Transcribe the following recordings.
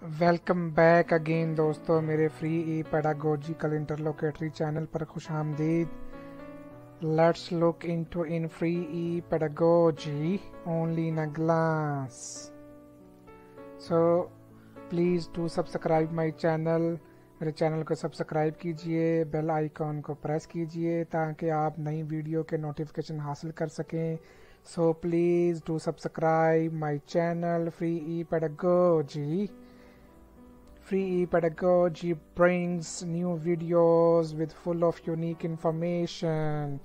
Welcome back again दोस्तों, मेरे free ई pedagogical interlocutory channel पर खुश आमदीद। Let's look into in free E pedagogy only in a glass. So please do subscribe my channel. मेरे channel को subscribe कीजिए, bell icon को press कीजिए ताकि आप नई वीडियो के नोटिफिकेशन हासिल कर सकें। So please do subscribe my channel free E pedagogy. Free Pedagogy brings new videos with full of unique information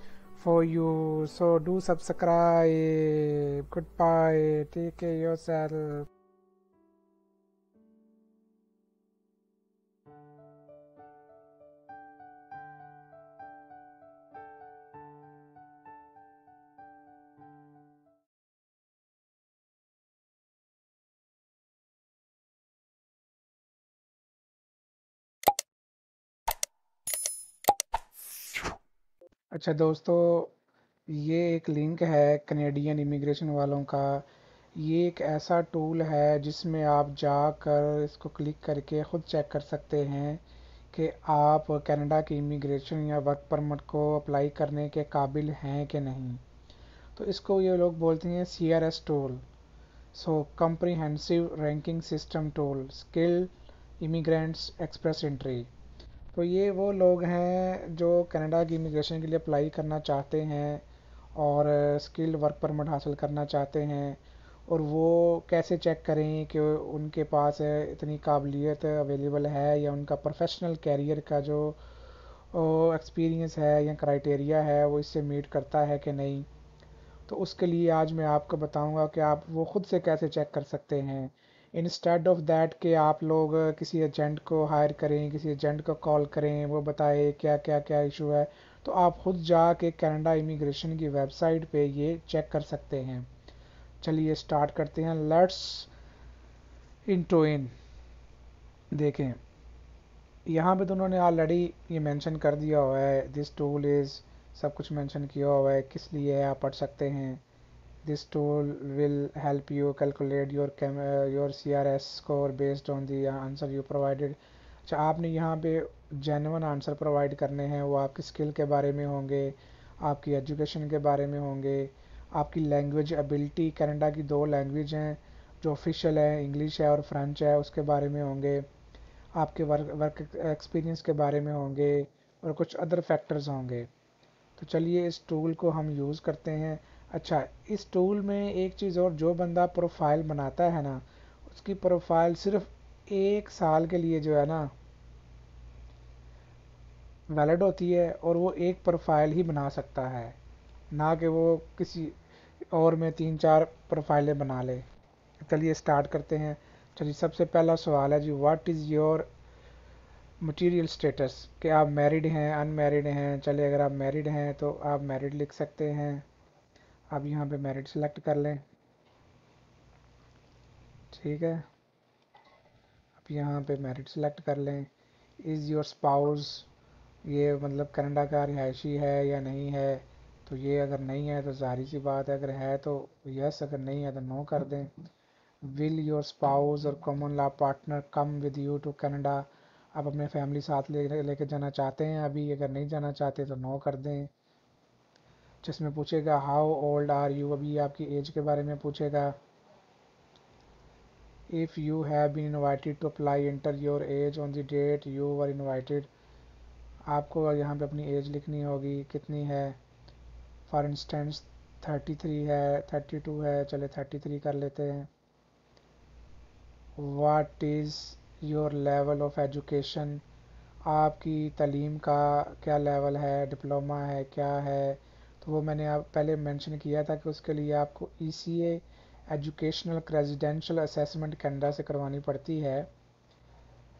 for you. So do subscribe. Goodbye. Take care yourself. अच्छा दोस्तों, ये एक लिंक है Canadian immigration वालों का। ये एक ऐसा टूल है जिसमें आप जाकर इसको क्लिक करके ख़ुद चेक कर सकते हैं कि आप कनाडा की इमिग्रेशन या वर्क परमिट को अप्लाई करने के काबिल हैं कि नहीं। तो इसको ये लोग बोलते हैं CRS tool. So comprehensive ranking system tool skill immigrants express entry. तो ये वो लोग हैं जो कनाडा की इमिग्रेशन के लिए अप्लाई करना चाहते हैं और स्किल्ड वर्क परमिट हासिल करना चाहते हैं। और वो कैसे चेक करें कि उनके पास इतनी काबिलियत अवेलेबल है या उनका प्रोफेशनल कैरियर का जो एक्सपीरियंस है या क्राइटेरिया है वो इससे मीट करता है कि नहीं। तो उसके लिए आज मैं आपको बताऊंगा कि आप वो खुद से कैसे चेक कर सकते हैं, इंस्टेड ऑफ दैट कि आप लोग किसी एजेंट को हायर करें, किसी एजेंट को कॉल करें, वो बताए क्या क्या क्या इशू है। तो आप खुद जाके कनाडा इमिग्रेशन की वेबसाइट पे ये चेक कर सकते हैं। चलिए स्टार्ट करते हैं। Let's into in. देखें, यहाँ पे तो उन्होंने ऑलरेडी ये मेंशन कर दिया हुआ है, दिस टूल इज़, सब कुछ मेंशन किया हुआ है किस लिए है, आप पढ़ सकते हैं। This tool will help you calculate your CRS score based on the answer you provided. अच्छा, आपने यहाँ पे जेन्युइन आंसर प्रोवाइड करने हैं। वो आपकी स्किल के बारे में होंगे, आपकी एजुकेशन के बारे में होंगे, आपकी लैंग्वेज एबिलिटी। कनाडा की दो लैंग्वेज हैं जो ऑफिशियल है, इंग्लिश है और फ्रेंच है, उसके बारे में होंगे। आपके वर्क एक्सपीरियंस के बारे में होंगे और कुछ अदर फैक्टर्स होंगे। तो चलिए इस टूल को हम यूज़ करते हैं। अच्छा, इस टूल में एक चीज़ और, जो बंदा प्रोफाइल बनाता है ना, उसकी प्रोफाइल सिर्फ 1 साल के लिए जो है ना वैलिड होती है और वो एक प्रोफाइल ही बना सकता है, ना कि वो किसी और में 3-4 प्रोफाइलें बना ले। चलिए स्टार्ट करते हैं। चलिए सबसे पहला सवाल है जी, what is your material status, कि आप मैरिड हैं अनमैरिड हैं। चलिए अगर आप मैरिड हैं तो आप मैरिड लिख सकते हैं। आप यहाँ पे मैरिड सेलेक्ट कर लें। ठीक है, आप यहाँ पे मैरिड सेलेक्ट कर लें। इज़ योर स्पाउस, ये मतलब कनाडा का रिहायशी है या नहीं है। तो ये अगर नहीं है तो जाहिर सी बात है, अगर है तो यस, अगर नहीं है तो नो कर दें। विल योर स्पाउस और common law partner come with you to Canada, आप अपने फैमिली साथ लेके जाना चाहते हैं अभी, अगर नहीं जाना चाहते तो नो कर दें। जिसमें पूछेगा हाउ ओल्ड आर यू, अभी आपकी एज के बारे में पूछेगा। If you have been invited to apply enter your age on the date you were invited, आपको यहाँ पे अपनी एज लिखनी होगी कितनी है। फॉर इंस्टेंस 33 है, 32 है, चले 33 कर लेते हैं। What is your level of education, आपकी तालीम का क्या लेवल है, डिप्लोमा है क्या है। तो वो मैंने आप पहले मेंशन किया था कि उसके लिए आपको ECA educational residential assessment Canada से करवानी पड़ती है।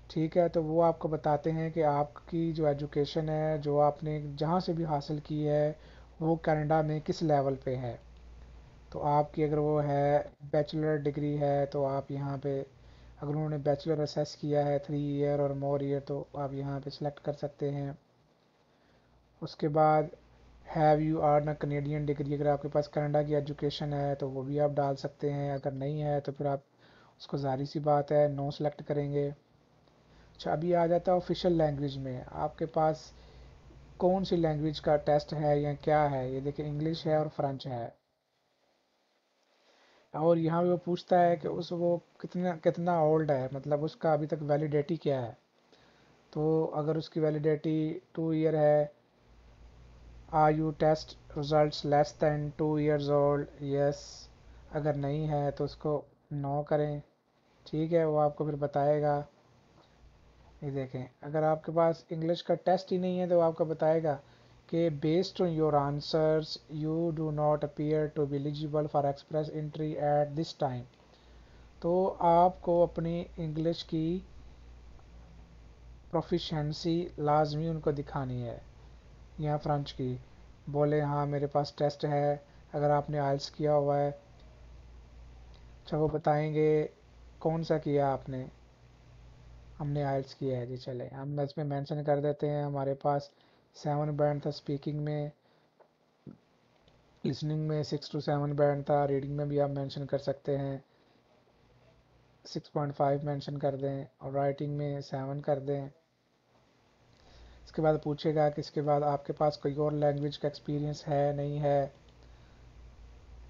ठीक है, तो वो आपको बताते हैं कि आपकी जो एजुकेशन है, जो आपने जहाँ से भी हासिल की है, वो कनाडा में किस लेवल पे है। तो आपकी अगर वो है बैचलर डिग्री है तो आप यहाँ पे, अगर उन्होंने बैचलर असेस किया है 3 ईयर और मोर ईयर, तो आप यहाँ पे सिलेक्ट कर सकते हैं। उसके बाद have you earn a Canadian degree, अगर आपके पास कनाडा की एजुकेशन है तो वो भी आप डाल सकते हैं। अगर नहीं है तो फिर आप उसको ज़ाहिर सी बात है नो सेलेक्ट करेंगे। अच्छा, अभी आ जाता है ऑफिशियल लैंग्वेज में, आपके पास कौन सी लैंग्वेज का टेस्ट है या क्या है। ये देखिए इंग्लिश है और फ्रेंच है। और यहाँ पे वो पूछता है कि उस वो कितना कितना ओल्ड है, मतलब उसका अभी तक वैलिडिटी क्या है। तो अगर उसकी वैलिडिटी 2 ईयर है, are you test results less than 2 years old, yes. अगर नहीं है तो उसको नो करें। ठीक है, वो आपको फिर बताएगा। ये देखें, अगर आपके पास इंग्लिश का टेस्ट ही नहीं है तो आपको बताएगा कि based on your answers you do not appear to be eligible for express entry at this time. तो आपको अपनी इंग्लिश की प्रोफिशेंसी लाजमी उनको दिखानी है, या फ्रेंच की। बोले हाँ मेरे पास टेस्ट है, अगर आपने आइल्स किया हुआ है। अच्छा, वो बताएंगे कौन सा किया आपने। हमने आइल्स किया है जी, चले हम इसमें मेंशन कर देते हैं हमारे पास 7 बैंड था स्पीकिंग में, लिसनिंग में 6 to 7 बैंड था, रीडिंग में भी आप मेंशन कर सकते हैं 6.5 मेंशन कर दें, और राइटिंग में 7 कर दें। इसके बाद पूछेगा कि इसके बाद आपके पास कोई और लैंग्वेज का एक्सपीरियंस है, नहीं है।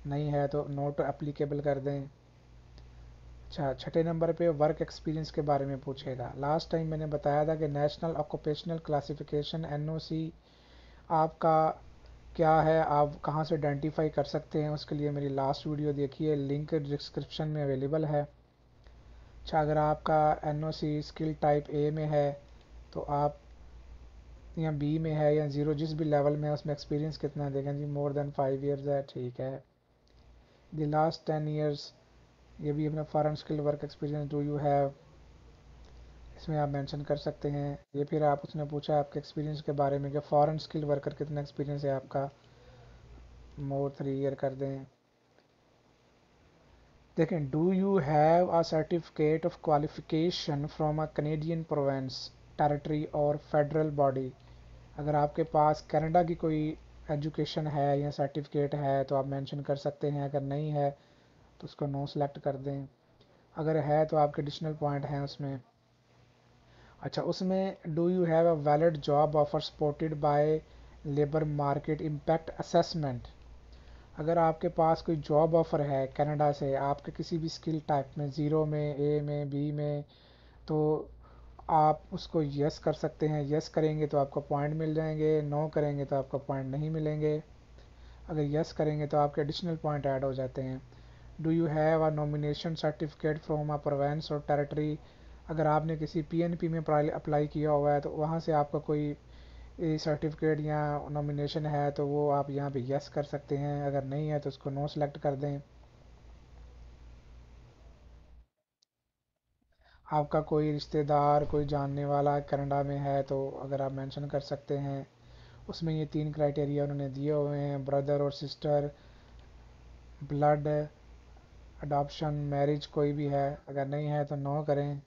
नहीं है तो नोट एप्लीकेबल कर दें। अच्छा, छठे नंबर पे वर्क एक्सपीरियंस के बारे में पूछेगा। लास्ट टाइम मैंने बताया था कि नेशनल ऑक्यूपेशनल क्लासिफिकेशन एनओसी आपका क्या है, आप कहाँ से आइडेंटिफाई कर सकते हैं, उसके लिए मेरी लास्ट वीडियो देखिए, लिंक डिस्क्रिप्शन में अवेलेबल है। अच्छा, अगर आपका एनओसी स्किल टाइप ए में है तो आप, या बी में है या ज़ीरो, जिस भी लेवल में है उसमें एक्सपीरियंस कितना देखें जी, मोर देन 5 ईयर्स है, ठीक है। द लास्ट 10 ईयर्स, ये भी अपना foreign skill work experience do you have, इसमें आप मेंशन कर सकते हैं। ये फिर आप, उसने पूछा आपके एक्सपीरियंस के बारे में कि फॉरेन स्किल वर्कर कितना एक्सपीरियंस है आपका, मोर 3 ईयर कर दें। देखें, do you have a certificate of qualification from a Canadian Provence, territory और फेडरल बॉडी। अगर आपके पास कनाडा की कोई एजुकेशन है या सर्टिफिकेट है तो आप मेंशन कर सकते हैं, अगर नहीं है तो उसको नो सेलेक्ट कर दें। अगर है तो आपके एडिशनल पॉइंट हैं उसमें। अच्छा, उसमें do you have a valid job offer supported by labour market impact assessment. अगर आपके पास कोई जॉब ऑफर है कनाडा से आपके किसी भी स्किल टाइप में, ज़ीरो में, ए में, बी में, तो आप उसको यस कर सकते हैं। यस करेंगे तो आपको पॉइंट मिल जाएंगे, नो करेंगे तो आपको पॉइंट नहीं मिलेंगे। अगर यस करेंगे तो आपके एडिशनल पॉइंट ऐड हो जाते हैं। Do you have a nomination certificate from a Provence और टेरिटरी। अगर आपने किसी पीएनपी में अप्लाई किया हुआ है तो वहाँ से आपका कोई सर्टिफिकेट या नॉमिनेशन है तो वो आप यहाँ पे यस कर सकते हैं। अगर नहीं है तो उसको नो सेलेक्ट कर दें। आपका कोई रिश्तेदार, कोई जानने वाला कनाडा में है तो अगर आप मेंशन कर सकते हैं। उसमें ये 3 क्राइटेरिया उन्होंने दिए हुए हैं, ब्रदर और सिस्टर, ब्लड, अडॉप्शन, मैरिज, कोई भी है। अगर नहीं है तो नो करें।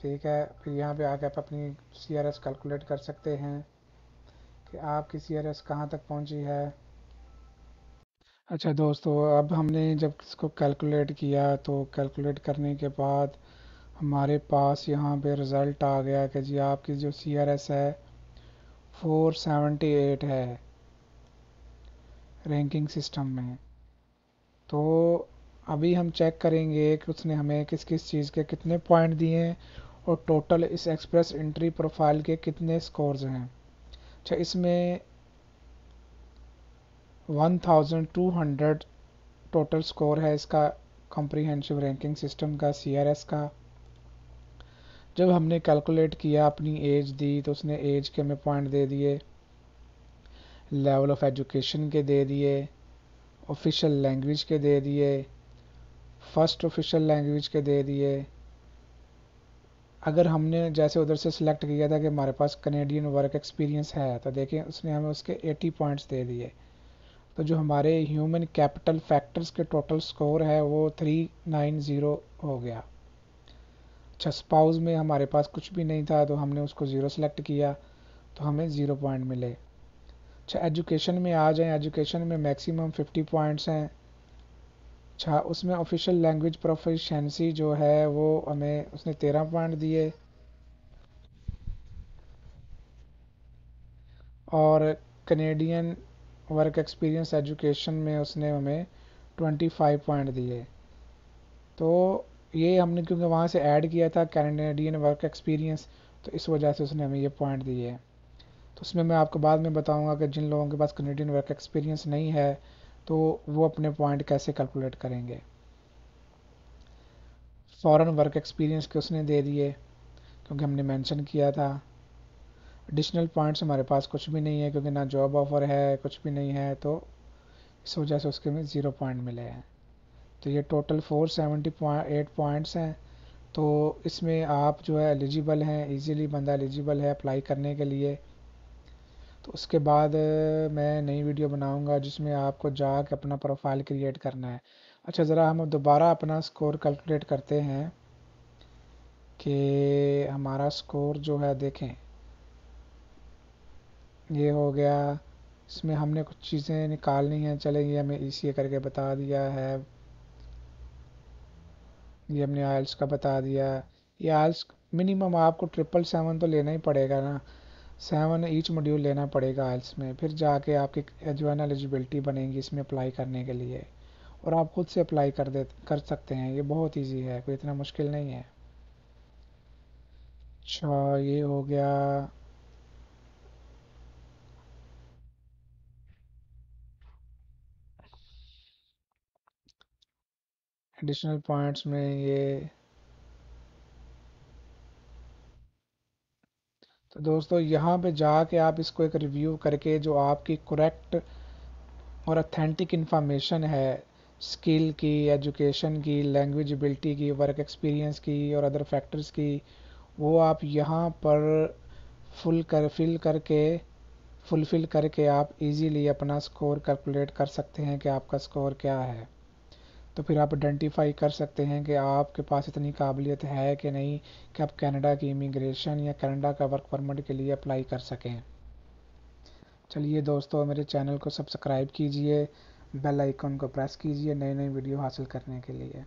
ठीक है, फिर यहाँ पे आके आप अपनी सीआरएस कैलकुलेट कर सकते हैं कि आपकी सीआरएस कहाँ तक पहुँची है। अच्छा दोस्तों, अब हमने जब इसको कैलकुलेट किया तो कैलकुलेट करने के बाद हमारे पास यहाँ पे रिज़ल्ट आ गया कि जी आपकी जो सीआरएस है 478 है रैंकिंग सिस्टम में। तो अभी हम चेक करेंगे कि उसने हमें किस किस चीज़ के कितने पॉइंट दिए हैं और टोटल इस एक्सप्रेस एंट्री प्रोफाइल के कितने स्कोर्स हैं। अच्छा, इसमें 1200 टोटल स्कोर है इसका, कॉम्प्रिहेंसिव रैंकिंग सिस्टम का, सीआरएस का। जब हमने कैलकुलेट किया, अपनी एज दी तो उसने एज के हमें पॉइंट दे दिए, लेवल ऑफ एजुकेशन के दे दिए, ऑफिशियल लैंग्वेज के दे दिए, फर्स्ट ऑफिशियल लैंग्वेज के दे दिए। अगर हमने जैसे उधर से सिलेक्ट किया था कि हमारे पास कनेडियन वर्क एक्सपीरियंस है तो देखें उसने हमें उसके 80 पॉइंट्स दे दिए। तो जो हमारे ह्यूमन कैपिटल फैक्टर्स के टोटल स्कोर है वो 390 हो गया। अच्छा, स्पाउस में हमारे पास कुछ भी नहीं था तो हमने उसको ज़ीरो सेलेक्ट किया तो हमें 0 पॉइंट मिले। अच्छा, एजुकेशन में आ जाएं, एजुकेशन में मैक्सिमम 50 पॉइंट्स हैं। अच्छा, उसमें ऑफिशियल लैंग्वेज प्रोफिशिएंसी जो है वो हमें उसने 13 पॉइंट दिए, और कनेडियन वर्क एक्सपीरियंस एजुकेशन में उसने हमें 25 पॉइंट दिए। तो ये हमने क्योंकि वहाँ से ऐड किया था कैनेडियन वर्क एक्सपीरियंस, तो इस वजह से उसने हमें ये पॉइंट दिए। तो उसमें मैं आपको बाद में बताऊंगा कि जिन लोगों के पास कनेडियन वर्क एक्सपीरियंस नहीं है तो वो अपने पॉइंट कैसे कैलकुलेट करेंगे। फॉरेन वर्क एक्सपीरियंस के उसने दे दिए क्योंकि हमने मेंशन किया था। एडिशनल पॉइंट्स हमारे पास कुछ भी नहीं है क्योंकि ना जॉब ऑफर है, कुछ भी नहीं है, तो इस वजह से उसके में 0 पॉइंट मिले हैं। तो ये टोटल 478 पॉइंट्स हैं। तो इसमें आप जो है एलिजिबल हैं, इजीली बंदा एलिजिबल है अप्लाई करने के लिए। तो उसके बाद मैं नई वीडियो बनाऊंगा जिसमें आपको जाके अपना प्रोफाइल क्रिएट करना है। अच्छा, ज़रा हम दोबारा अपना स्कोर कैलकुलेट करते हैं कि हमारा स्कोर जो है देखें, ये हो गया। इसमें हमने कुछ चीज़ें निकालनी हैं, चले ये हमें ईसीए करके बता दिया है, ये हमने आइल्स का बता दिया। ये आइल्स मिनिमम आपको 777 तो लेना ही पड़ेगा ना, 7 ईच मॉड्यूल लेना पड़ेगा आइल्स में, फिर जाके आपकी जो है ना एलिजिबिलिटी बनेगी इसमें अप्लाई करने के लिए। और आप खुद से अप्लाई कर सकते हैं, ये बहुत इजी है, कोई इतना मुश्किल नहीं है। अच्छा, ये हो गया। एडिशनल पॉइंट्स में ये, तो दोस्तों यहाँ पे जाके आप इसको एक रिव्यू करके जो आपकी करेक्ट और ऑथेंटिक इन्फॉर्मेशन है, स्किल की, एजुकेशन की, लैंग्वेज एबिलिटी की, वर्क एक्सपीरियंस की और अदर फैक्टर्स की, वो आप यहाँ पर फिल करके फुलफ़िल करके आप इजीली अपना स्कोर कैलकुलेट कर सकते हैं कि आपका स्कोर क्या है। तो फिर आप आइडेंटिफाई कर सकते हैं कि आपके पास इतनी काबिलियत है कि नहीं कि आप कनाडा की इमिग्रेशन या कनाडा का वर्क परमिट के लिए अप्लाई कर सकें। चलिए दोस्तों, मेरे चैनल को सब्सक्राइब कीजिए, बेल आइकन को प्रेस कीजिए नई नई वीडियो हासिल करने के लिए।